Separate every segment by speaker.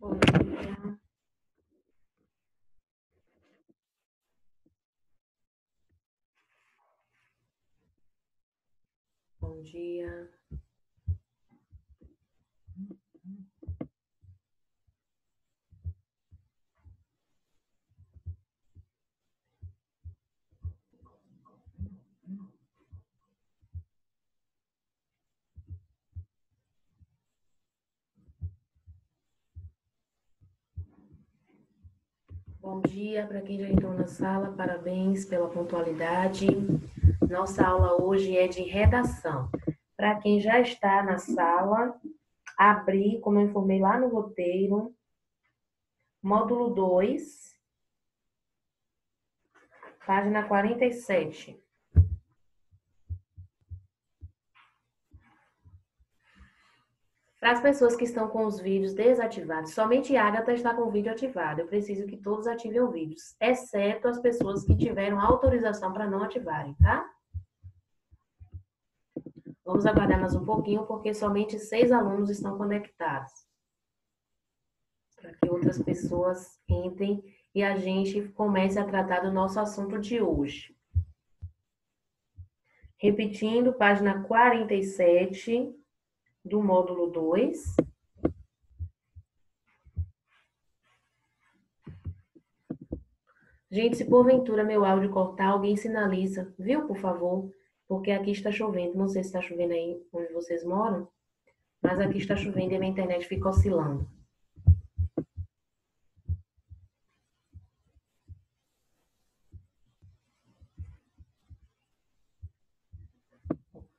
Speaker 1: Bom dia. Bom dia. Bom dia para quem já entrou na sala, parabéns pela pontualidade. Nossa aula hoje é de redação. Para quem já está na sala, abrir, como eu informei lá no roteiro, módulo 2, página 47. Para as pessoas que estão com os vídeos desativados, somente Agatha está com o vídeo ativado. Eu preciso que todos ativem os vídeos, exceto as pessoas que tiveram autorização para não ativarem, tá? Vamos aguardar mais um pouquinho, porque somente 6 alunos estão conectados. Para que outras pessoas entrem e a gente comece a tratar do nosso assunto de hoje. Repetindo, página 47 do módulo 2. Gente, se porventura meu áudio cortar, alguém sinaliza, viu, por favor? Porque aqui está chovendo. Não sei se está chovendo aí onde vocês moram, mas aqui está chovendo e a minha internet fica oscilando.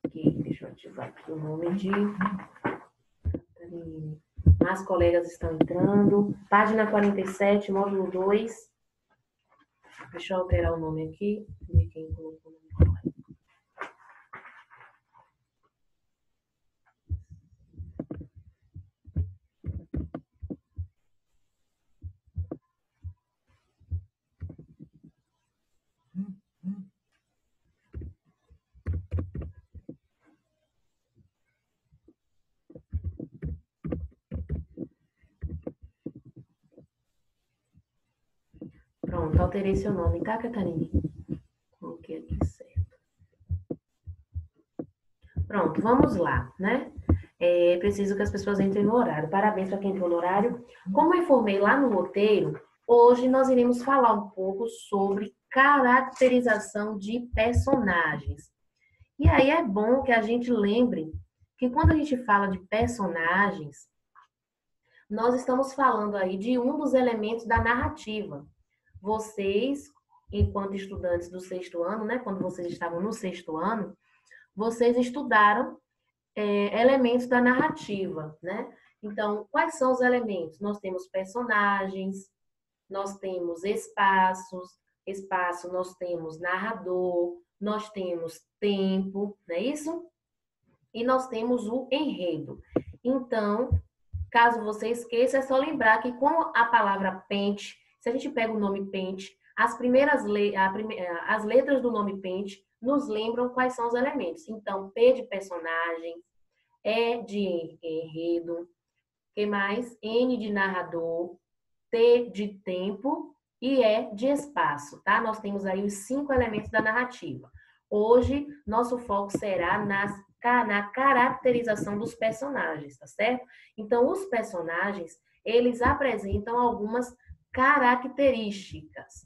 Speaker 1: Ok, deixa eu ativar aqui o nome de... Mais colegas estão entrando. Página 47, módulo 2. Deixa eu alterar o nome aqui. Ver quem colocou o nome correto. Pronto, alterei seu nome, tá, Catarina? Coloquei aqui certo. Pronto, vamos lá, né? Preciso que as pessoas entrem no horário. Parabéns para quem entrou no horário. Como eu informei lá no roteiro, hoje nós iremos falar um pouco sobre caracterização de personagens. E aí é bom que a gente lembre que quando a gente fala de personagens, nós estamos falando aí de um dos elementos da narrativa. Vocês, enquanto estudantes do sexto ano, né, quando vocês estavam no sexto ano, vocês estudaram elementos da narrativa, né? Então, quais são os elementos? Nós temos personagens, nós temos espaço, nós temos narrador, nós temos tempo, não é isso? E nós temos o enredo. Então, caso você esqueça, é só lembrar que com a palavra pente, se a gente pega o nome pente, as letras do nome pente nos lembram quais são os elementos. Então, P de personagem, E de enredo, que mais? N de narrador, T de tempo e E de espaço, tá? Nós temos aí os 5 elementos da narrativa. Hoje, nosso foco será na caracterização dos personagens, tá certo? Então, os personagens, eles apresentam algumas características.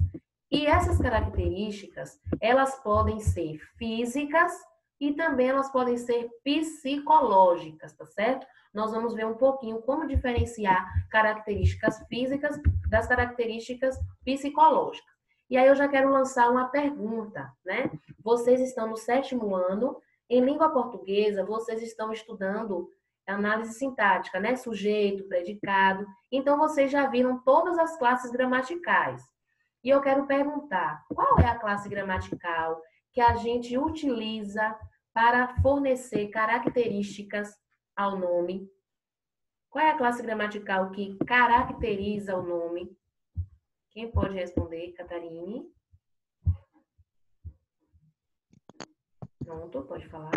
Speaker 1: E essas características, elas podem ser físicas e também elas podem ser psicológicas, tá certo? Nós vamos ver um pouquinho como diferenciar características físicas das características psicológicas. E aí eu já quero lançar uma pergunta, né? Vocês estão no sétimo ano, em língua portuguesa, vocês estão estudando análise sintática, né? Sujeito, predicado. Então, vocês já viram todas as classes gramaticais. E eu quero perguntar, qual é a classe gramatical que a gente utiliza para fornecer características ao nome? Qual é a classe gramatical que caracteriza o nome? Quem pode responder, Catarine? Pronto, pode falar.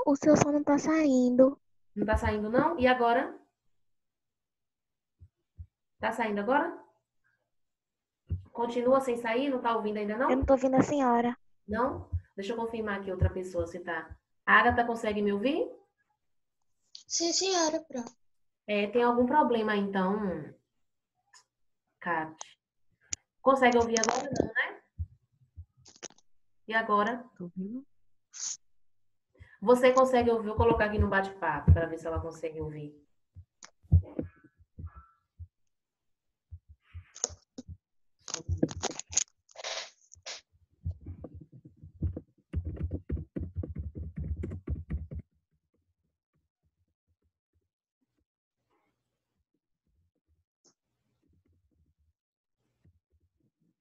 Speaker 2: O seu som não tá saindo.
Speaker 1: Não tá saindo, não? E agora? Tá saindo agora? Continua sem sair? Não tá ouvindo ainda,
Speaker 2: Eu
Speaker 1: não?
Speaker 2: não tô ouvindo a senhora.
Speaker 1: Não? Deixa eu confirmar aqui outra pessoa se tá. A Agatha consegue me ouvir?
Speaker 3: Sim, senhora, pronto.
Speaker 1: Tem algum problema, então, Kat? Consegue ouvir agora? Não, né? E agora?
Speaker 2: Tô ouvindo.
Speaker 1: Você consegue ouvir? Vou colocar aqui no bate-papo para ver se ela consegue ouvir.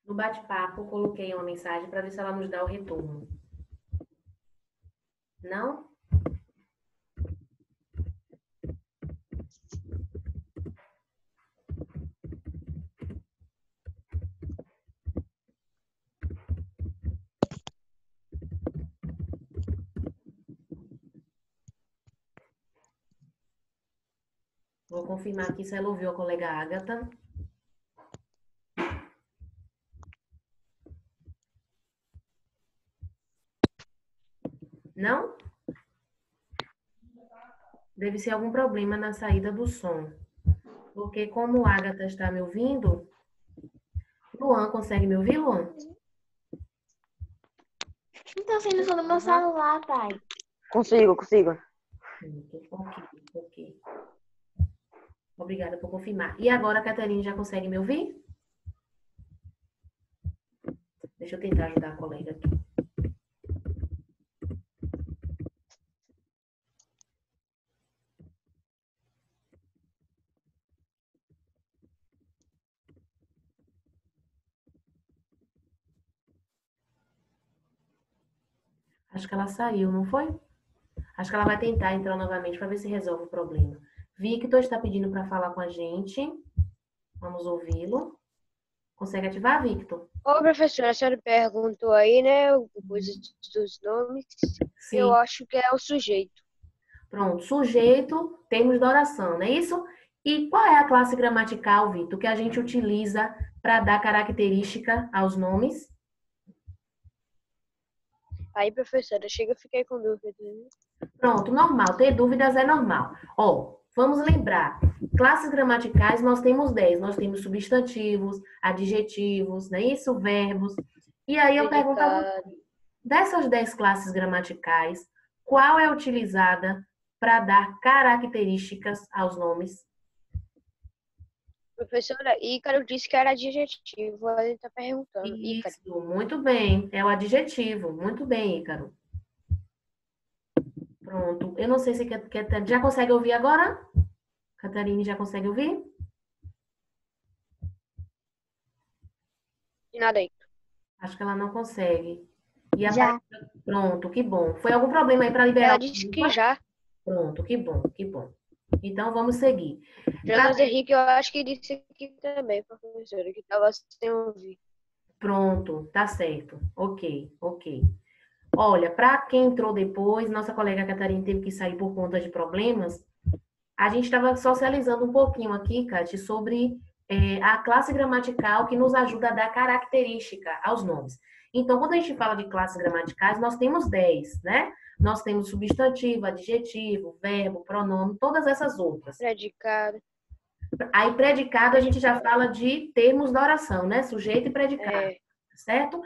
Speaker 1: No bate-papo, coloquei uma mensagem para ver se ela nos dá o retorno. Não? Vou confirmar aqui se ela ouviu a colega Agatha. Não? Deve ser algum problema na saída do som. Porque como a Agatha está me ouvindo, Luan consegue me ouvir, Luan?
Speaker 2: Não tá saindo som do meu celular, pai.
Speaker 4: Consigo.
Speaker 1: Ok. Obrigada por confirmar. E agora a Catarina já consegue me ouvir? Deixa eu tentar ajudar a colega aqui. Acho que ela saiu, não foi? Acho que ela vai tentar entrar novamente para ver se resolve o problema. Victor está pedindo para falar com a gente. Vamos ouvi-lo. Consegue ativar, Victor?
Speaker 5: Ô, professora, a senhora perguntou aí, né, coisa dos nomes. Eu
Speaker 1: Sim.
Speaker 5: acho que é o sujeito.
Speaker 1: Pronto. Sujeito, termos da oração, não é isso? E qual é a classe gramatical, Victor, que a gente utiliza para dar característica aos nomes?
Speaker 5: Aí, professora, chega, eu fiquei com dúvida.
Speaker 1: Pronto, normal. Ter dúvidas é normal. Ó, vamos lembrar. Classes gramaticais nós temos 10. Nós temos substantivos, adjetivos, não é isso? Verbos. E aí eu pergunto a você,
Speaker 5: Predicado.
Speaker 1: dessas 10 classes gramaticais, qual é utilizada para dar características aos nomes?
Speaker 5: Professora, Ícaro disse que era adjetivo. Ele tá perguntando. Ícaro.
Speaker 1: Isso, muito bem. É o adjetivo. Muito bem, Ícaro. Pronto. Eu não sei se já consegue ouvir agora? Catarine, já consegue ouvir?
Speaker 5: De nada aí.
Speaker 1: Acho que ela não consegue. E
Speaker 2: Já.
Speaker 1: Pronto, que bom. Foi algum problema aí para liberar
Speaker 5: Ela
Speaker 1: o
Speaker 5: disse
Speaker 1: som?
Speaker 5: que já.
Speaker 1: Pronto, que bom, que bom. Então vamos seguir.
Speaker 5: Jonas Henrique, eu acho que disse aqui também, professora, que tava sem ouvir.
Speaker 1: Pronto, tá certo. Ok. Olha, para quem entrou depois, nossa colega Catarina teve que sair por conta de problemas. A gente estava socializando um pouquinho aqui, Kate, sobre a classe gramatical que nos ajuda a dar característica aos nomes. Então, quando a gente fala de classes gramaticais, nós temos 10, né? Nós temos substantivo, adjetivo, verbo, pronome, todas essas outras.
Speaker 5: Predicado.
Speaker 1: Aí, predicado, a gente já fala de termos da oração, né? Sujeito e predicado, certo?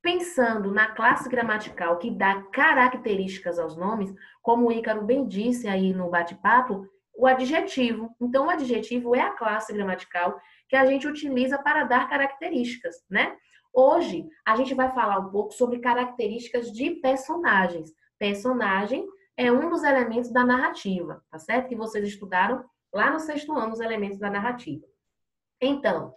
Speaker 1: Pensando na classe gramatical que dá características aos nomes, como o Ícaro bem disse aí no bate-papo, o adjetivo. Então, o adjetivo é a classe gramatical que a gente utiliza para dar características, né? Hoje, a gente vai falar um pouco sobre características de personagens. Personagem é um dos elementos da narrativa, tá certo? Que vocês estudaram lá no sexto ano, os elementos da narrativa. Então,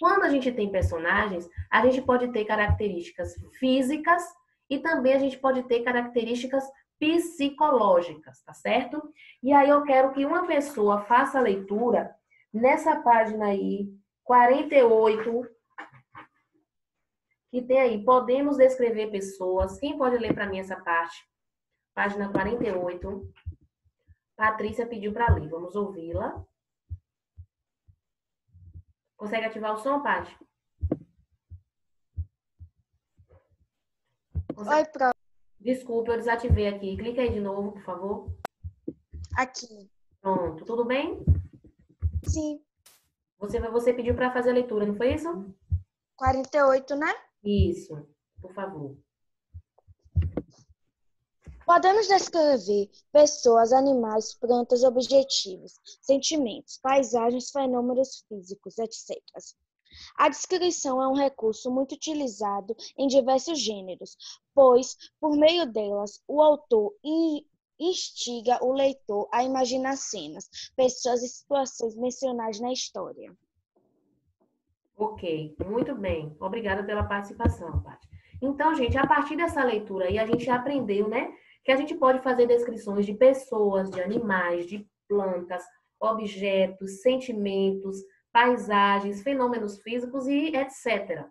Speaker 1: quando a gente tem personagens, a gente pode ter características físicas e também a gente pode ter características psicológicas, tá certo? E aí eu quero que uma pessoa faça a leitura nessa página aí, 48, que tem aí, podemos descrever pessoas. Quem pode ler para mim essa parte? Página 48. Patrícia pediu para ler, vamos ouvi-la. Consegue ativar o som, Paty?
Speaker 3: Oi, prof.
Speaker 1: Desculpa, eu desativei aqui. Clica aí de novo, por favor.
Speaker 3: Aqui.
Speaker 1: Pronto, tudo bem?
Speaker 3: Sim.
Speaker 1: Você pediu para fazer a leitura, não foi isso?
Speaker 3: 48, né?
Speaker 1: Isso, por favor.
Speaker 3: Podemos descrever pessoas, animais, plantas, objetivos, sentimentos, paisagens, fenômenos físicos, etc. A descrição é um recurso muito utilizado em diversos gêneros, pois, por meio delas, o autor instiga o leitor a imaginar cenas, pessoas e situações mencionadas na história.
Speaker 1: Ok, muito bem. Obrigada pela participação, Paty. Então, gente, a partir dessa leitura aí, a gente aprendeu, né, que a gente pode fazer descrições de pessoas, de animais, de plantas, objetos, sentimentos, paisagens, fenômenos físicos e etc.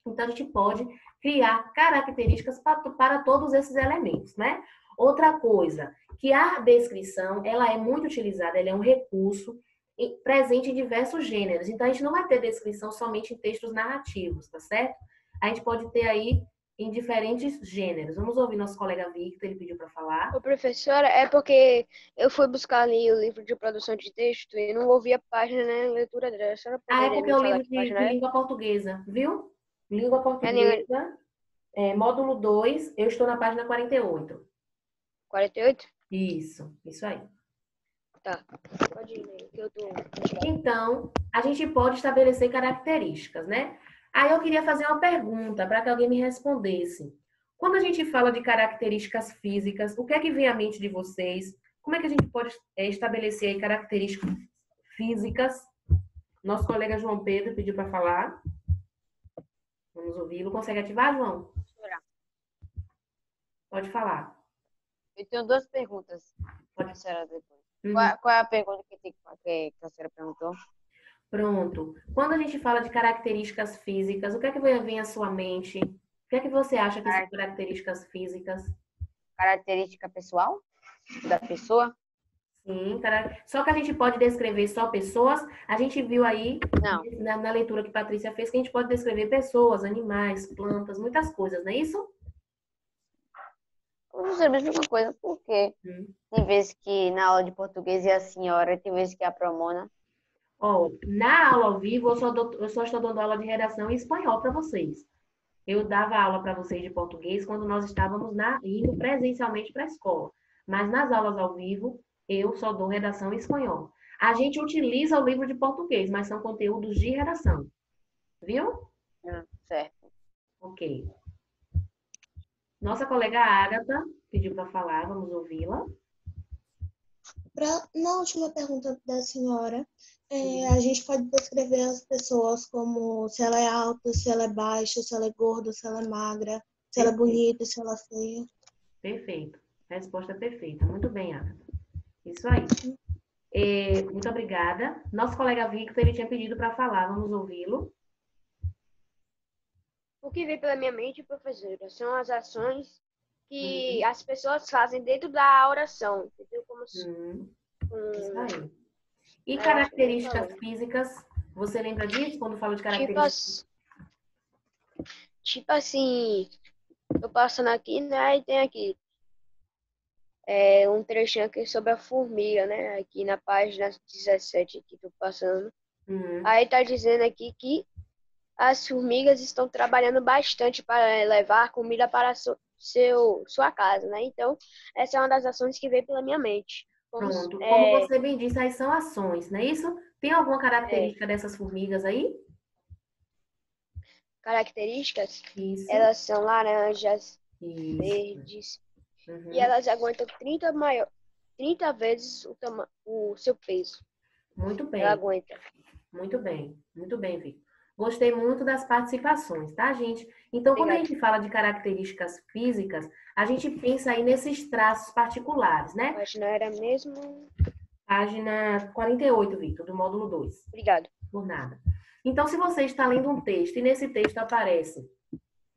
Speaker 1: Então, a gente pode criar características para todos esses elementos, né? Outra coisa, que a descrição, ela é muito utilizada, ela é um recurso presente em diversos gêneros. Então, a gente não vai ter descrição somente em textos narrativos, tá certo? A gente pode ter aí em diferentes gêneros. Vamos ouvir nosso colega Victor, ele pediu para falar.
Speaker 5: Ô, professora, é porque eu fui buscar ali o livro de produção de texto e não ouvi a página na leitura dela. A senhora
Speaker 1: Ah, é
Speaker 5: poderia
Speaker 1: porque
Speaker 5: me
Speaker 1: é o
Speaker 5: falar
Speaker 1: livro
Speaker 5: que
Speaker 1: de
Speaker 5: página é?
Speaker 1: língua portuguesa, viu? Língua
Speaker 5: É língua
Speaker 1: portuguesa, módulo 2, eu estou na página 48.
Speaker 5: 48?
Speaker 1: Isso aí.
Speaker 5: Tá. Pode ir, né? Que eu tô...
Speaker 1: Então, a gente pode estabelecer características, né? Aí eu queria fazer uma pergunta para que alguém me respondesse. Quando a gente fala de características físicas, o que é que vem à mente de vocês? Como é que a gente pode estabelecer aí características físicas? Nosso colega João Pedro pediu para falar. Vamos ouvi-lo. Consegue ativar, João? Pode falar.
Speaker 4: Eu tenho duas perguntas para a
Speaker 1: Pode.
Speaker 4: senhora depois.
Speaker 1: Uhum.
Speaker 4: Qual é a pergunta que a senhora perguntou?
Speaker 1: Pronto. Quando a gente fala de características físicas, o que é que vem à sua mente? O que é que você acha que são características físicas?
Speaker 4: Característica pessoal da pessoa?
Speaker 1: Sim, só que a gente pode descrever só pessoas. A gente viu aí
Speaker 4: Não.
Speaker 1: na leitura que Patrícia fez que a gente pode descrever pessoas, animais, plantas, muitas coisas, não é isso?
Speaker 4: Não sei a mesma coisa, porque tem vezes que na aula de português é a senhora, tem vezes que é a promona.
Speaker 1: Ó, na aula ao vivo, eu só estou dando aula de redação em espanhol para vocês. Eu dava aula para vocês de português quando nós estávamos indo presencialmente para a escola. Mas nas aulas ao vivo, eu só dou redação em espanhol. A gente utiliza o livro de português, mas são conteúdos de redação. Viu?
Speaker 4: Certo.
Speaker 1: Ok. Nossa colega Agatha pediu para falar, vamos ouvi-la.
Speaker 3: Na última pergunta da senhora, a gente pode descrever as pessoas como se ela é alta, se ela é baixa, se ela é gorda, se ela é magra, se ela é bonita, se ela é feia.
Speaker 1: Perfeito. Resposta perfeita. Muito bem, Agatha. Isso aí. Muito obrigada. Nosso colega Victor, ele tinha pedido para falar, vamos ouvi-lo.
Speaker 5: O que vem pela minha mente, professora, são as ações que as pessoas fazem dentro da oração, entendeu? Como se...
Speaker 1: Isso aí. E
Speaker 5: Eu acho que ele
Speaker 1: características
Speaker 5: falou.
Speaker 1: físicas, você lembra disso quando fala de
Speaker 5: Tipo,
Speaker 1: características?
Speaker 5: tipo assim, tô passando aqui, né? E tem aqui um trechinho aqui sobre a formiga, né? Aqui na página 17 que tô passando. Aí tá dizendo aqui que as formigas estão trabalhando bastante para levar comida para sua casa, né? Então, essa é uma das ações que veio pela minha mente.
Speaker 1: Pronto. Como você bem disse, aí são ações, não é isso? Tem alguma característica dessas formigas aí?
Speaker 5: Características,
Speaker 1: Isso.
Speaker 5: elas são laranjas,
Speaker 1: Isso.
Speaker 5: verdes, e elas aguentam 30 vezes o seu peso.
Speaker 1: Muito bem.
Speaker 5: Ela aguenta.
Speaker 1: Muito bem. Muito bem, Vitor. Gostei muito das participações, tá, gente? Então, quando a gente fala de características físicas, a gente pensa aí nesses traços particulares, né?
Speaker 5: Mas não era mesmo...
Speaker 1: Página 48, Victor, do módulo 2.
Speaker 5: Obrigado.
Speaker 1: Por nada. Então, se você está lendo um texto e nesse texto aparece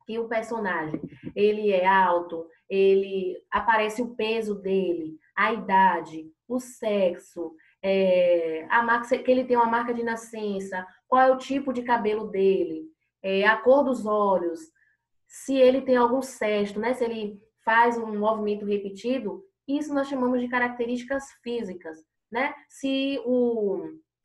Speaker 1: que o personagem, ele é alto, ele aparece o peso dele, a idade, o sexo, a marca, que ele tem uma marca de nascença, qual é o tipo de cabelo dele, a cor dos olhos, se ele tem algum cesto, né? Se ele faz um movimento repetido, isso nós chamamos de características físicas, né?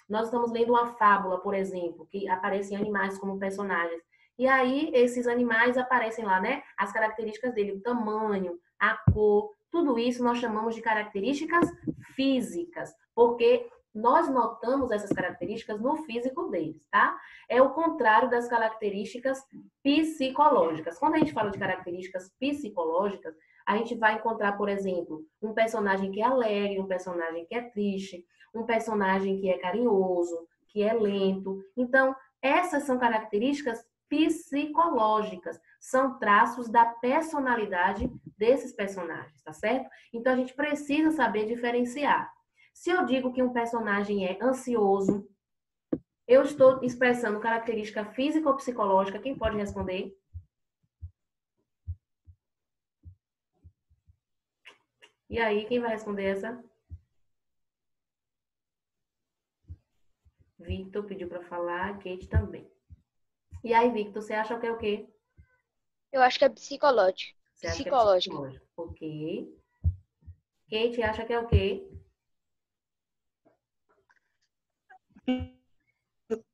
Speaker 1: Nós estamos lendo uma fábula, por exemplo, que aparecem animais como personagens. E aí, esses animais aparecem lá, né? As características dele, o tamanho, a cor, tudo isso nós chamamos de características físicas, porque nós notamos essas características no físico deles, tá? É o contrário das características psicológicas. Quando a gente fala de características psicológicas, a gente vai encontrar, por exemplo, um personagem que é alegre, um personagem que é triste, um personagem que é carinhoso, que é lento. Então, essas são características psicológicas, são traços da personalidade desses personagens, tá certo? Então, a gente precisa saber diferenciar. Se eu digo que um personagem é ansioso, eu estou expressando característica física ou psicológica? Quem pode responder? E aí, quem vai responder essa? Victor pediu para falar, Kate também. E aí, Victor, você acha que é o quê?
Speaker 5: Eu acho que é psicológico.
Speaker 1: Você acha que é psicológico? Ok. Kate acha que é o quê?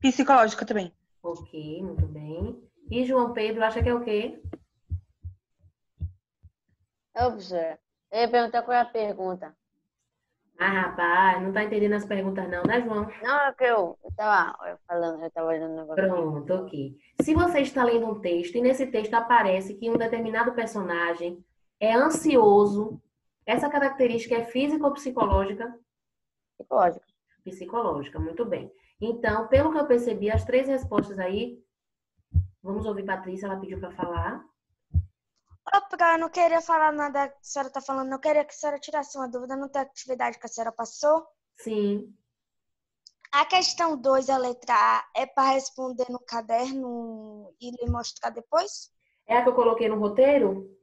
Speaker 6: Psicológica também.
Speaker 1: Ok, muito bem. E João Pedro acha que é o quê?
Speaker 4: Professora, eu ia perguntar qual é a pergunta.
Speaker 1: Ah, rapaz, não tá entendendo as perguntas não, né, João?
Speaker 4: Não, é que eu tava falando, eu tava olhando o negócio.
Speaker 1: Pronto, ok. Se você está lendo um texto e nesse texto aparece que um determinado personagem é ansioso, essa característica é física ou psicológica?
Speaker 4: Psicológica.
Speaker 1: Psicológica, muito bem. Então, pelo que eu percebi, as 3 respostas aí, vamos ouvir Patrícia, ela pediu para falar.
Speaker 3: Opa, eu não queria falar nada que a senhora está falando, eu queria que a senhora tirasse uma dúvida, não tem atividade que a senhora passou?
Speaker 1: Sim.
Speaker 3: A questão 2, a letra A, é para responder no caderno e lhe mostrar depois?
Speaker 1: É a que eu coloquei no roteiro?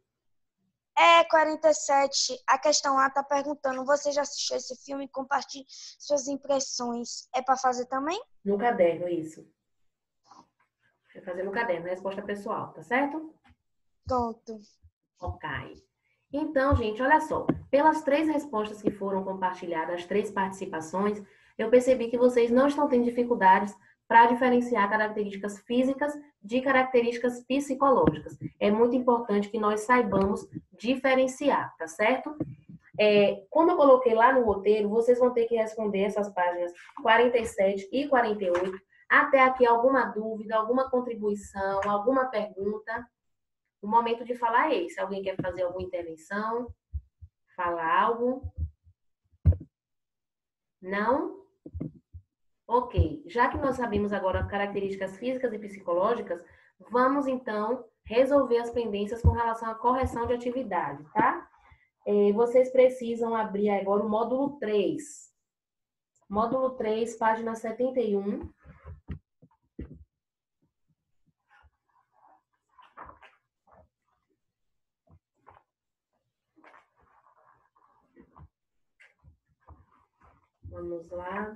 Speaker 3: É, 47. A questão A está perguntando, você já assistiu esse filme? Compartilhe suas impressões. É para fazer também?
Speaker 1: No caderno, isso. Vai fazer no caderno, resposta pessoal, tá certo?
Speaker 3: Pronto.
Speaker 1: Ok. Então, gente, olha só. Pelas 3 respostas que foram compartilhadas, as 3 participações, eu percebi que vocês não estão tendo dificuldades para diferenciar características físicas de características psicológicas. É muito importante que nós saibamos diferenciar, tá certo? Como eu coloquei lá no roteiro, vocês vão ter que responder essas páginas 47 e 48. Até aqui, alguma dúvida, alguma contribuição, alguma pergunta? O momento de falar é esse. Alguém quer fazer alguma intervenção? Falar algo? Não? Ok. Já que nós sabemos agora características físicas e psicológicas, vamos então resolver as pendências com relação à correção de atividade, tá? Vocês precisam abrir agora o módulo 3. Módulo 3, página 71. Vamos lá.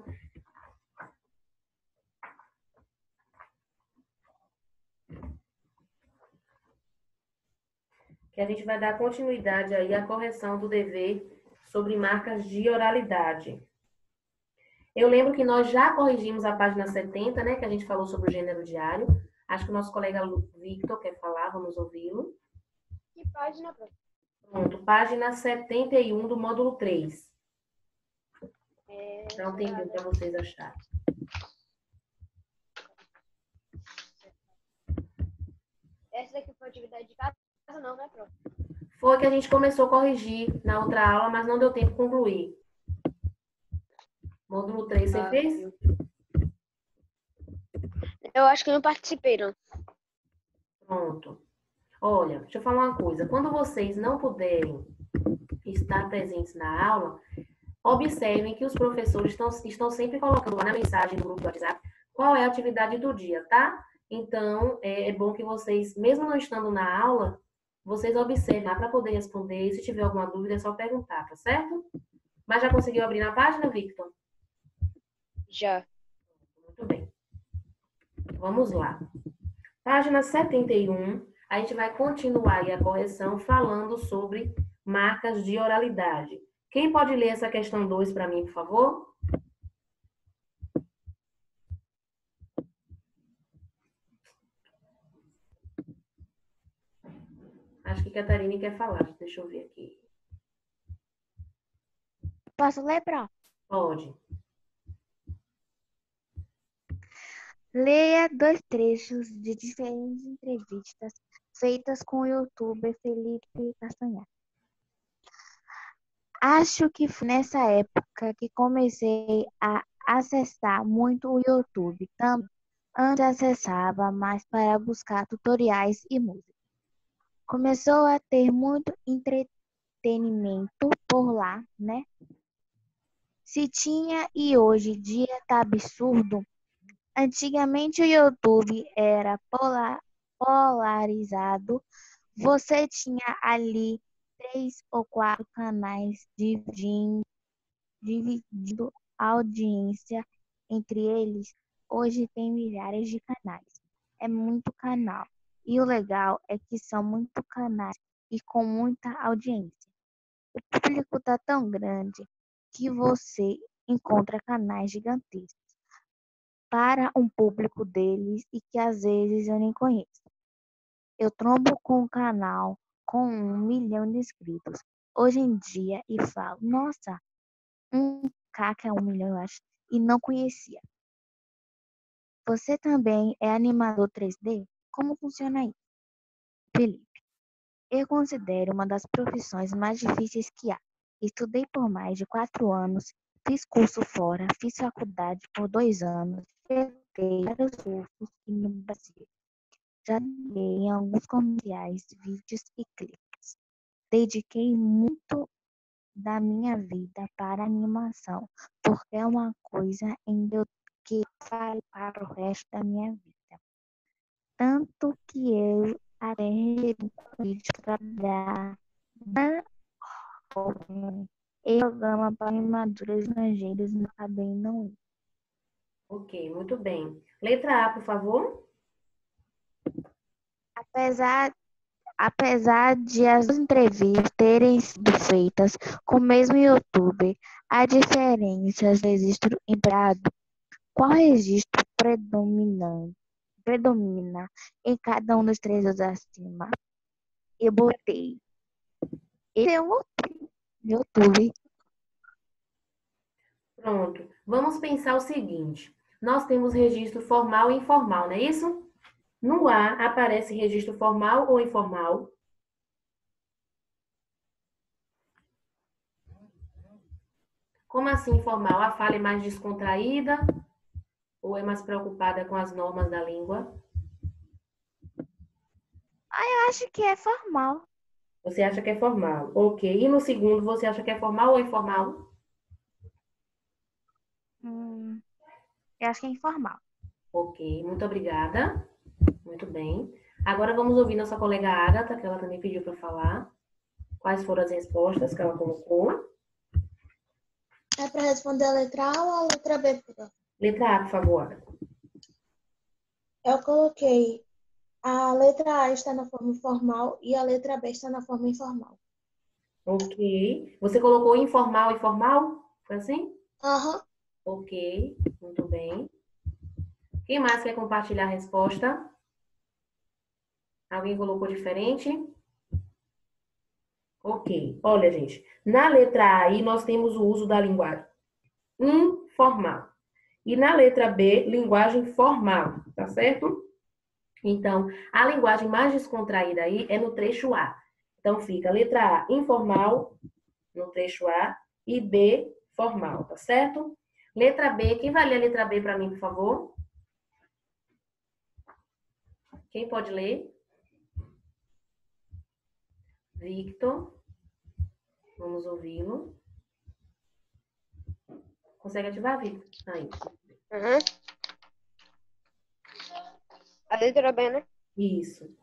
Speaker 1: Que a gente vai dar continuidade aí à correção do dever sobre marcas de oralidade. Eu lembro que nós já corrigimos a página 70, né? Que a gente falou sobre o gênero diário. Acho que o nosso colega Victor quer falar, vamos ouvi-lo.
Speaker 5: Que página, professor?
Speaker 1: Pronto, página 71 do módulo 3. Dá um tempinho para vocês acharem.
Speaker 5: Essa daqui foi atividade de casa, não, né, prof?
Speaker 1: Foi que a gente começou a corrigir na outra aula, mas não deu tempo de concluir. Módulo 3, você fez?
Speaker 5: Eu acho que eu não participei, não.
Speaker 1: Pronto. Olha, deixa eu falar uma coisa. Quando vocês não puderem estar presentes na aula, observem que os professores estão sempre colocando lá na mensagem do grupo do WhatsApp qual é a atividade do dia, tá? Então, é bom que vocês, mesmo não estando na aula, vocês observem lá para poder responder. E se tiver alguma dúvida, é só perguntar, tá certo? Mas já conseguiu abrir na página, Victor?
Speaker 5: Já.
Speaker 1: Muito bem. Vamos lá. Página 71, a gente vai continuar aí a correção falando sobre marcas de oralidade. Quem pode ler essa questão 2 para mim, por favor? Acho que Catarina quer falar. Deixa eu ver aqui.
Speaker 2: Posso ler, Pro?
Speaker 1: Pode.
Speaker 2: Leia 2 trechos de diferentes entrevistas feitas com o youtuber Felipe Castanhar. Acho que foi nessa época que comecei a acessar muito o YouTube. Antes acessava mais para buscar tutoriais e música. Começou a ter muito entretenimento por lá, né? Se tinha e hoje em dia tá absurdo. Antigamente o YouTube era polarizado. Você tinha ali 3 ou 4 canais dividindo a audiência entre eles. Hoje tem milhares de canais. É muito canal. E o legal é que são muitos canais e com muita audiência. O público está tão grande que você encontra canais gigantescos para um público deles e que às vezes eu nem conheço. Eu trombo com um canal com 1 milhão de inscritos hoje em dia e falo, nossa, 1K que é 1 milhão, eu acho, e não conhecia. Você também é animador 3D? Como funciona isso? Felipe, eu considero uma das profissões mais difíceis que há. Estudei por mais de 4 anos, fiz curso fora, fiz faculdade por 2 anos, tentei vários cursos aqui no Brasil. Já trabalhei em alguns comerciais, vídeos e clipes. Dediquei muito da minha vida para a animação, porque é uma coisa que eu farei para o resto da minha vida. Tanto que eu até recebi um convite para trabalhar na programa para animadores estrangeiros, mas acabei não indo.
Speaker 1: Ok, muito bem. Letra A, por favor.
Speaker 2: Apesar de as duas entrevistas terem sido feitas com o mesmo youtuber, há diferenças no registro empregado. Qual registro predomina em cada um dos três acima? Eu botei. Esse é um YouTube.
Speaker 1: Pronto. Vamos pensar o seguinte. Nós temos registro formal e informal, não é isso? No A aparece registro formal ou informal? Como assim informal? A fala é mais descontraída ou é mais preocupada com as normas da língua?
Speaker 2: Eu acho que é formal.
Speaker 1: Você acha que é formal? Ok. E no segundo, você acha que é formal ou informal?
Speaker 2: Eu acho que é informal.
Speaker 1: Ok, muito obrigada. Muito bem. Agora vamos ouvir nossa colega Agatha, que ela também pediu para falar. Quais foram as respostas que ela colocou?
Speaker 3: É para responder a letra A ou a letra B?
Speaker 1: Letra A, por favor, Agatha.
Speaker 3: Eu coloquei a letra A está na forma formal e a letra B está na forma informal.
Speaker 1: Ok. Você colocou informal e formal? Foi assim?
Speaker 3: Aham.
Speaker 1: Ok, muito bem. Quem mais quer compartilhar a resposta? Alguém colocou diferente? Ok. Olha, gente, na letra A aí nós temos o uso da linguagem informal. E na letra B, linguagem formal, tá certo? Então, a linguagem mais descontraída aí é no trecho A. Então, fica letra A, informal, no trecho A, e B, formal, tá certo? Letra B, quem vai ler a letra B para mim, por favor? Quem pode ler? Victor. Vamos ouvi-lo. Consegue ativar, Victor? Aí.
Speaker 5: Uhum. A letra B, né?
Speaker 1: Isso.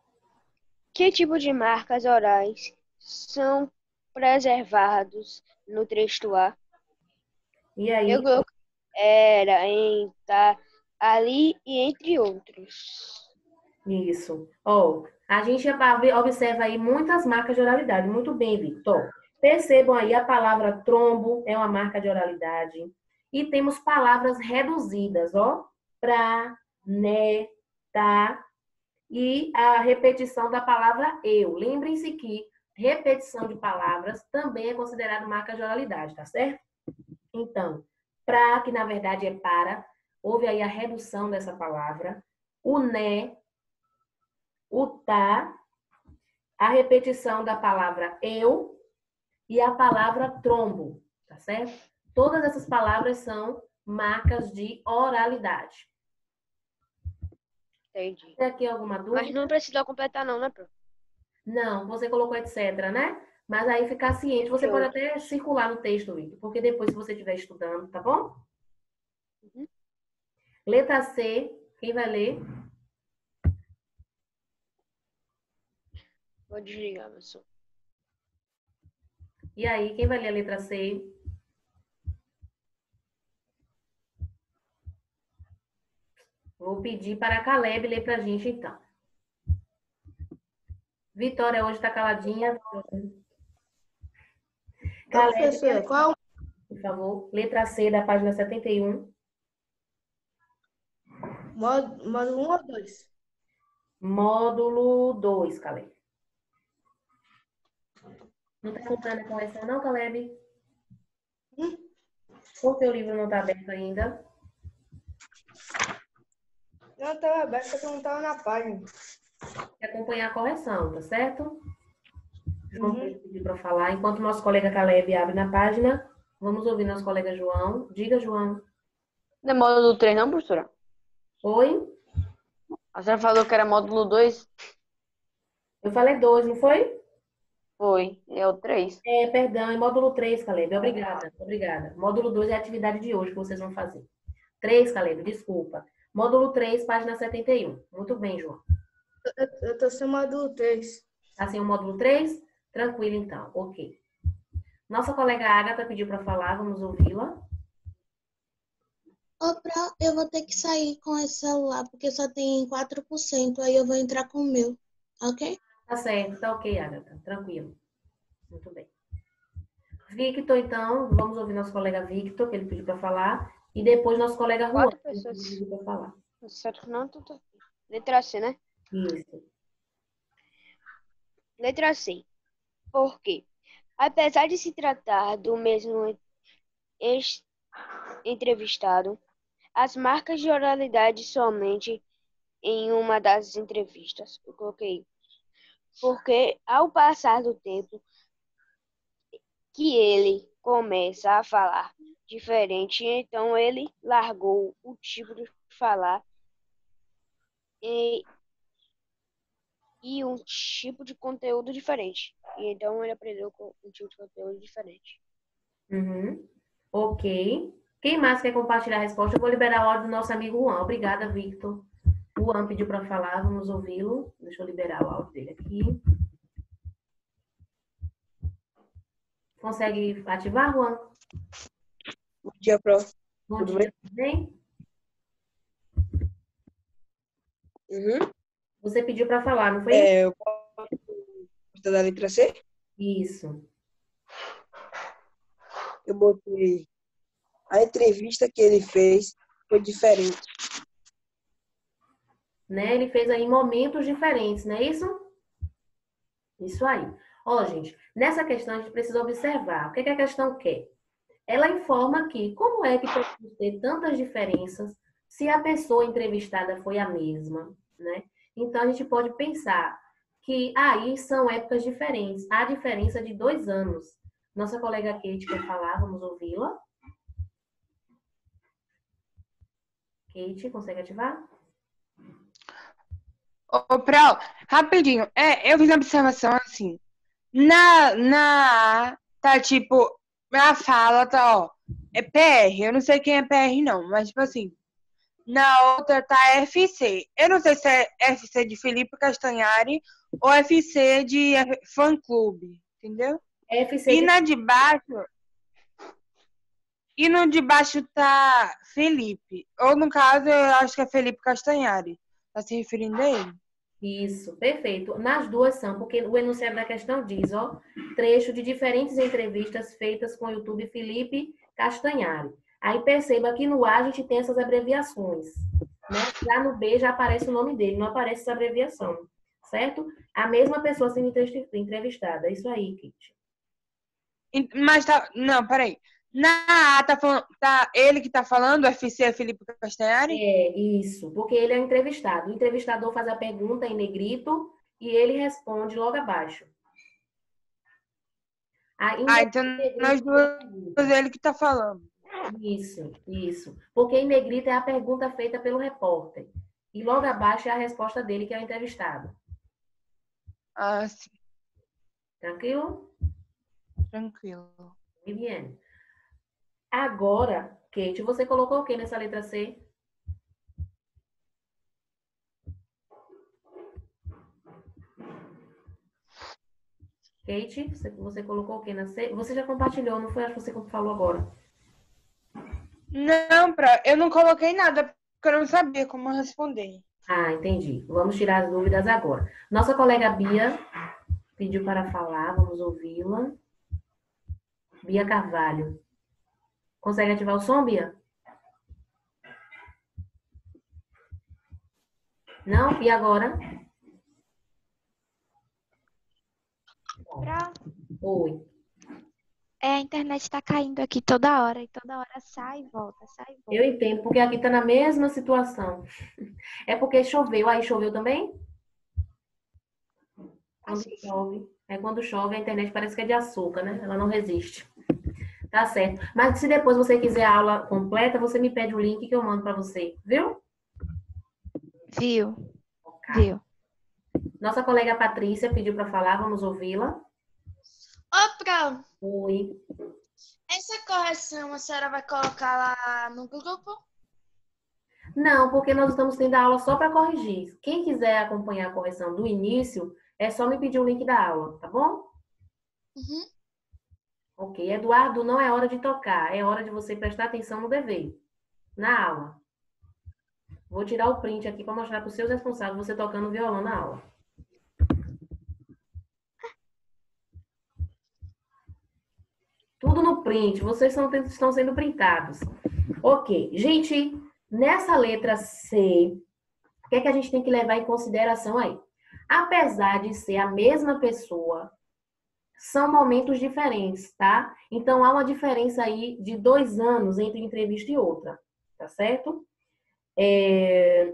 Speaker 5: Que tipo de marcas orais são preservados no trecho A?
Speaker 1: E aí,
Speaker 5: era, em, tá, ali e entre outros.
Speaker 1: Isso. Ó, a gente observa aí muitas marcas de oralidade. Muito bem, Victor. Percebam aí a palavra trombo é uma marca de oralidade. E temos palavras reduzidas, ó. Pra, né, tá. E a repetição da palavra eu. Lembrem-se que repetição de palavras também é considerado marca de oralidade, tá certo? Então, pra, que na verdade é para, houve aí a redução dessa palavra. O né, o tá, a repetição da palavra eu e a palavra trombo, tá certo? Todas essas palavras são marcas de oralidade.
Speaker 5: Entendi.
Speaker 1: Tem aqui alguma dúvida?
Speaker 5: Mas não precisa completar não, né, prof?
Speaker 1: Não, você colocou etc, né? Mas aí ficar ciente, você pode até circular no texto, Victor, porque depois, se você estiver estudando, tá bom?
Speaker 5: Uhum.
Speaker 1: Letra C, quem vai ler?
Speaker 5: Vou desligar, meu som.
Speaker 1: E aí, quem vai ler a letra C? Vou pedir para a Caleb ler pra gente, então. Vitória hoje está caladinha. Caleb,
Speaker 7: Professora, qual?
Speaker 1: por favor, letra C da página 71.
Speaker 7: Módulo 1 ou 2?
Speaker 1: Módulo 2, Caleb. Não está acompanhando a correção, não, Caleb? Por que o livro não está aberto ainda?
Speaker 7: Não, estava aberto, só que não estava na página.
Speaker 1: Quer acompanhar a correção, tá certo? João Pedro pediu para falar. Enquanto nosso colega Caleb abre na página, vamos ouvir nosso colega João. Diga, João.
Speaker 4: Não é módulo 3 não, professora?
Speaker 1: Oi?
Speaker 4: A senhora falou que era módulo 2?
Speaker 1: Eu falei 2, não foi?
Speaker 4: Foi, é o 3.
Speaker 1: Perdão, é módulo 3, Caleb. Obrigada, obrigada. Módulo 2 é a atividade de hoje que vocês vão fazer. 3, Caleb, desculpa. Módulo 3, página 71. Muito bem, João.
Speaker 7: Eu estou sem o módulo 3.
Speaker 1: Tá sem o módulo 3? Tranquilo, então. Ok. Nossa colega Agatha pediu para falar, vamos ouvi-la.
Speaker 8: Eu vou ter que sair com esse celular, porque só tem 4%, aí eu vou entrar com o meu, ok?
Speaker 1: Tá certo, tá ok, Agatha. Tranquilo. Muito bem. Victor, então, vamos ouvir nosso colega Victor, que ele pediu para falar, e depois nosso colega Juan,
Speaker 5: 4
Speaker 1: que ele
Speaker 5: pessoas.
Speaker 1: pediu para falar.
Speaker 5: Certo que não, tudo aqui. Letra C, né?
Speaker 1: Isso.
Speaker 5: Letra C. Por quê? Apesar de se tratar do mesmo entrevistado, as marcas de oralidade somente em uma das entrevistas. Eu coloquei. Porque ao passar do tempo que ele começa a falar diferente, então ele largou o tipo de falar e um tipo de conteúdo diferente. E então ele aprendeu com um tipo de conteúdo diferente.
Speaker 1: Uhum. Ok. Quem mais quer compartilhar a resposta? Eu vou liberar o áudio do nosso amigo Juan. Obrigada, Victor. O Juan pediu para falar, vamos ouvi-lo. Deixa eu liberar o áudio dele aqui. Consegue ativar, Juan?
Speaker 7: Bom dia, prof.
Speaker 1: Bom
Speaker 7: Tudo
Speaker 1: dia, tudo bem? Você pediu para falar, não foi?
Speaker 7: Eu posso da letra C?
Speaker 1: Isso.
Speaker 7: Eu botei. A entrevista que ele fez foi diferente.
Speaker 1: Né? Ele fez aí momentos diferentes, não é isso? Isso aí. Ó, gente, nessa questão a gente precisa observar. O que a questão quer? Ela informa que como é que podemos ter tantas diferenças se a pessoa entrevistada foi a mesma, né? Então a gente pode pensar que aí são épocas diferentes. Há diferença de 2 anos. Nossa colega Kate quer falar, vamos ouvi-la. Kate, consegue ativar?
Speaker 6: Ô, Pro, rapidinho. Eu fiz uma observação assim. Na tá tipo, na fala tá, ó, é PR. Eu não sei quem é PR, não, mas tipo assim, na outra tá FC. Eu não sei se é FC de Felipe Castanhari ou FC de fã-clube, entendeu?
Speaker 1: FC
Speaker 6: E na de baixo, E no de baixo tá Felipe. Ou no caso, eu acho que é Felipe Castanhari. Tá se referindo a ele?
Speaker 1: Isso, perfeito. Nas duas são, porque o enunciado da questão diz, ó, trecho de diferentes entrevistas feitas com o YouTube Felipe Castanhari. Aí perceba que no A a gente tem essas abreviações, né? Já no B já aparece o nome dele, não aparece essa abreviação, certo? A mesma pessoa sendo entrevistada. É isso aí, Kate.
Speaker 6: Mas tá. Não, peraí. Na A tá ele que tá falando, o FC é Felipe Castanhari?
Speaker 1: É, isso, porque ele é o entrevistado. O entrevistador faz a pergunta em negrito e ele responde logo abaixo.
Speaker 6: Então nós duas ele que tá falando.
Speaker 1: Isso. Porque em negrito é a pergunta feita pelo repórter. E logo abaixo é a resposta dele, que é o entrevistado.
Speaker 6: Ah, sim.
Speaker 1: Tranquilo?
Speaker 6: Tranquilo.
Speaker 1: Muito bem. Agora, Kate, você colocou o que nessa letra C? Kate, você colocou o que na C? Você já compartilhou, não foi? Acho que você falou agora.
Speaker 6: Não, eu não coloquei nada, porque eu não sabia como responder.
Speaker 1: Ah, entendi. Vamos tirar as dúvidas agora. Nossa colega Bia pediu para falar, vamos ouvi-la. Bia Carvalho. Consegue ativar o som, Bia? Não? E agora? Oi.
Speaker 2: A internet tá caindo aqui toda hora, e toda hora sai e volta, sai e volta.
Speaker 1: Eu entendo, porque aqui tá na mesma situação. É porque choveu. Aí choveu também? Quando chove. Quando chove, a internet parece que é de açúcar, né? Ela não resiste. Tá certo. Mas se depois você quiser a aula completa, você me pede o link que eu mando para você, viu?
Speaker 2: Viu?
Speaker 1: Okay.
Speaker 2: Viu?
Speaker 1: Nossa colega Patrícia pediu para falar, vamos ouvi-la.
Speaker 8: Ô, Pro,
Speaker 1: Oi.
Speaker 8: essa correção a senhora vai colocar lá no grupo?
Speaker 1: Não, porque nós estamos tendo a aula só para corrigir. Quem quiser acompanhar a correção do início, é só me pedir o link da aula, tá bom?
Speaker 8: Uhum.
Speaker 1: Ok. Eduardo, não é hora de tocar, é hora de você prestar atenção no dever, na aula. Vou tirar o print aqui para mostrar para os seus responsáveis você tocando violão na aula. Tudo no print, vocês estão sendo printados. Ok. Gente, nessa letra C, o que é que a gente tem que levar em consideração aí? Apesar de ser a mesma pessoa, são momentos diferentes, tá? Então, há uma diferença aí de 2 anos entre entrevista e outra, tá certo? É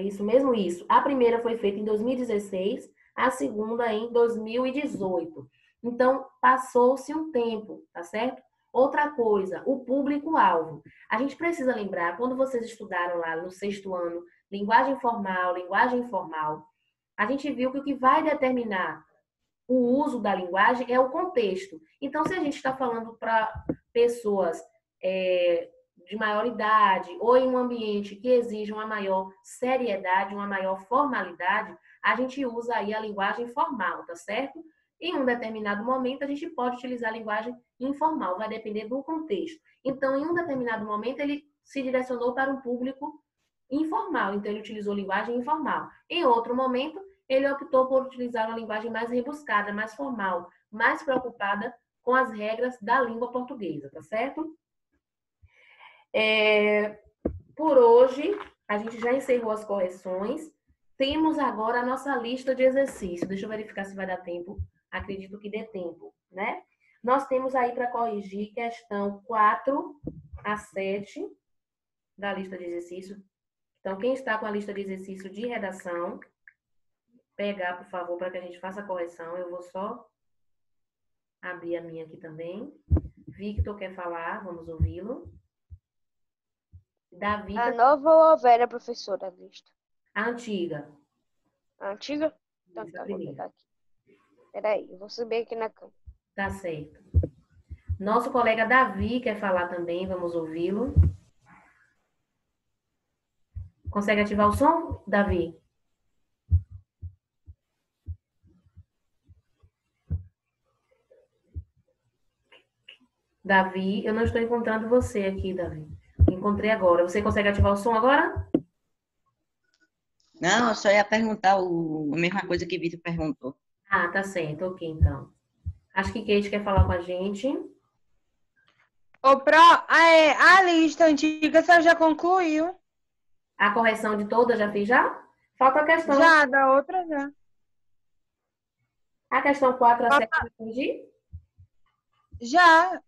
Speaker 1: isso mesmo, isso. A primeira foi feita em 2016, a segunda em 2018. Então, passou-se um tempo, tá certo? Outra coisa, o público-alvo. A gente precisa lembrar, quando vocês estudaram lá no 6º ano, linguagem formal, linguagem informal, a gente viu que o que vai determinar o uso da linguagem é o contexto. Então, se a gente está falando para pessoas de maior idade ou em um ambiente que exige uma maior seriedade, uma maior formalidade, a gente usa aí a linguagem formal, tá certo? Em um determinado momento, a gente pode utilizar a linguagem informal, vai depender do contexto. Então, em um determinado momento, ele se direcionou para um público informal, então ele utilizou linguagem informal. Em outro momento, ele optou por utilizar uma linguagem mais rebuscada, mais formal, mais preocupada com as regras da língua portuguesa, tá certo? Por hoje, a gente já encerrou as correções. Temos agora a nossa lista de exercícios. Deixa eu verificar se vai dar tempo. Acredito que dê tempo, né? Nós temos aí para corrigir questão 4 a 7 da lista de exercícios. Então, quem está com a lista de exercício de redação, pegar, por favor, para que a gente faça a correção. Eu vou só abrir a minha aqui também. Victor quer falar, vamos ouvi-lo. Davi.
Speaker 5: A nova ou a velha, professora, a lista?
Speaker 1: A antiga.
Speaker 5: A antiga? Então tá, vou pegar aqui. Peraí, eu vou subir aqui na cama.
Speaker 1: Tá certo. Nosso colega Davi quer falar também, vamos ouvi-lo. Consegue ativar o som, Davi? Davi, eu não estou encontrando você aqui, Davi. Encontrei agora. Você consegue ativar o som agora?
Speaker 9: Não, eu só ia perguntar a mesma coisa que Vitor perguntou.
Speaker 1: Ah, tá certo. Ok, então. Acho que Kate quer falar com a gente.
Speaker 6: A lista antiga você já concluiu.
Speaker 1: A correção de todas já fiz já? Falta a questão.
Speaker 6: Já, da outra já.
Speaker 1: A questão 4, a 7, eu entendi?
Speaker 6: Já.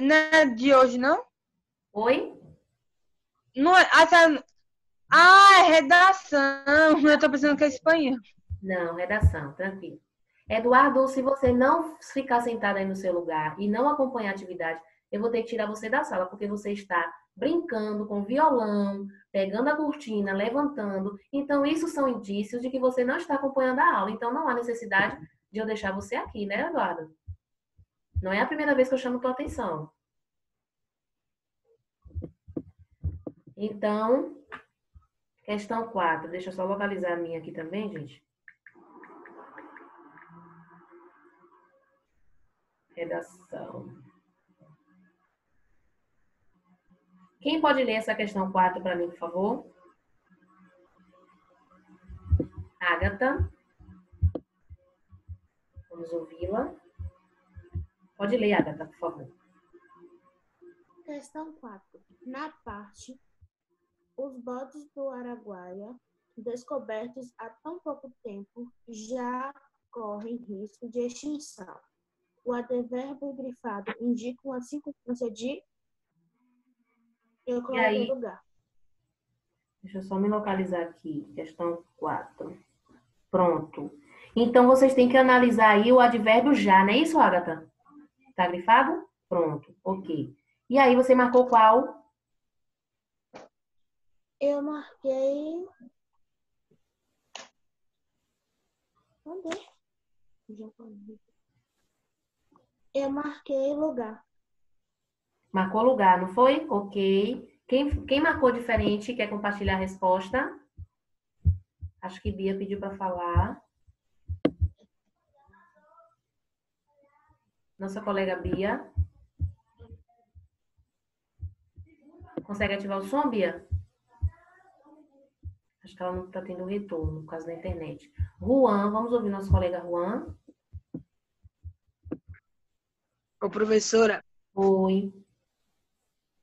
Speaker 6: Não é de hoje, não?
Speaker 1: Oi?
Speaker 6: Não é, é redação. Eu tô pensando que é espanhol.
Speaker 1: Não, redação, tranquilo. Eduardo, se você não ficar sentado aí no seu lugar e não acompanhar a atividade, eu vou ter que tirar você da sala, porque você está brincando com violão, pegando a cortina, levantando. Então, isso são indícios de que você não está acompanhando a aula. Então, não há necessidade de eu deixar você aqui, né, Eduardo? Não é a primeira vez que eu chamo tua atenção. Então, questão 4. Deixa eu só localizar a minha aqui também, gente. Redação. Quem pode ler essa questão 4 para mim, por favor? Ágata. Vamos ouvi-la. Pode ler, Ágata, por favor.
Speaker 8: Questão 4. Na parte, os bodes do Araguaia, descobertos há tão pouco tempo, já correm risco de extinção. O advérbio grifado indica uma circunstância de... Eu coloquei lugar.
Speaker 1: Deixa eu só me localizar aqui. Questão 4. Pronto. Então, vocês têm que analisar aí o advérbio já, não é isso, Agatha? Tá grifado? Pronto. Ok. E aí, você marcou qual?
Speaker 8: Eu marquei... Cadê? Eu marquei lugar.
Speaker 1: Marcou lugar, não foi? Ok. Quem marcou diferente quer compartilhar a resposta? Acho que Bia pediu para falar. Nossa colega Bia. Consegue ativar o som, Bia? Acho que ela não está tendo retorno, por causa da internet. Juan, vamos ouvir nosso colega Juan.
Speaker 7: Ô, professora.
Speaker 1: Oi.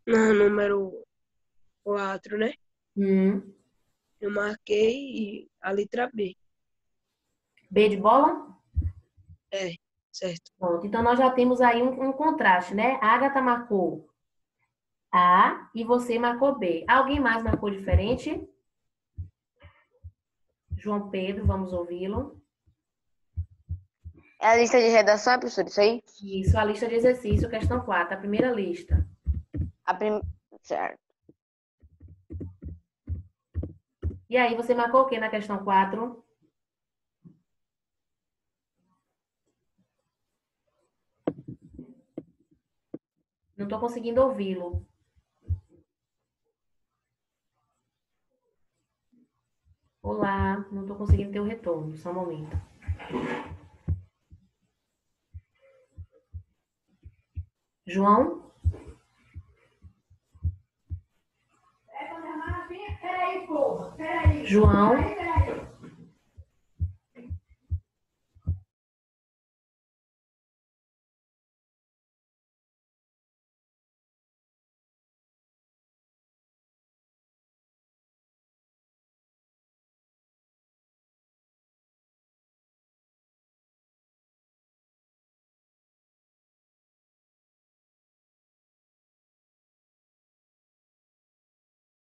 Speaker 7: No número 4, né? Eu marquei a letra B.
Speaker 1: B de bola?
Speaker 7: É, certo.
Speaker 1: Pronto. Então, nós já temos aí um contraste, né? A Agatha marcou A e você marcou B. Alguém mais marcou diferente? João Pedro, vamos ouvi-lo.
Speaker 4: É a lista de redação, professor, isso aí?
Speaker 1: Isso, a lista de exercício, questão 4, a primeira lista.
Speaker 4: Certo.
Speaker 1: E aí, você marcou o que na questão 4? Não estou conseguindo ouvi-lo. Olá, não estou conseguindo ter o retorno, só um momento. João? João?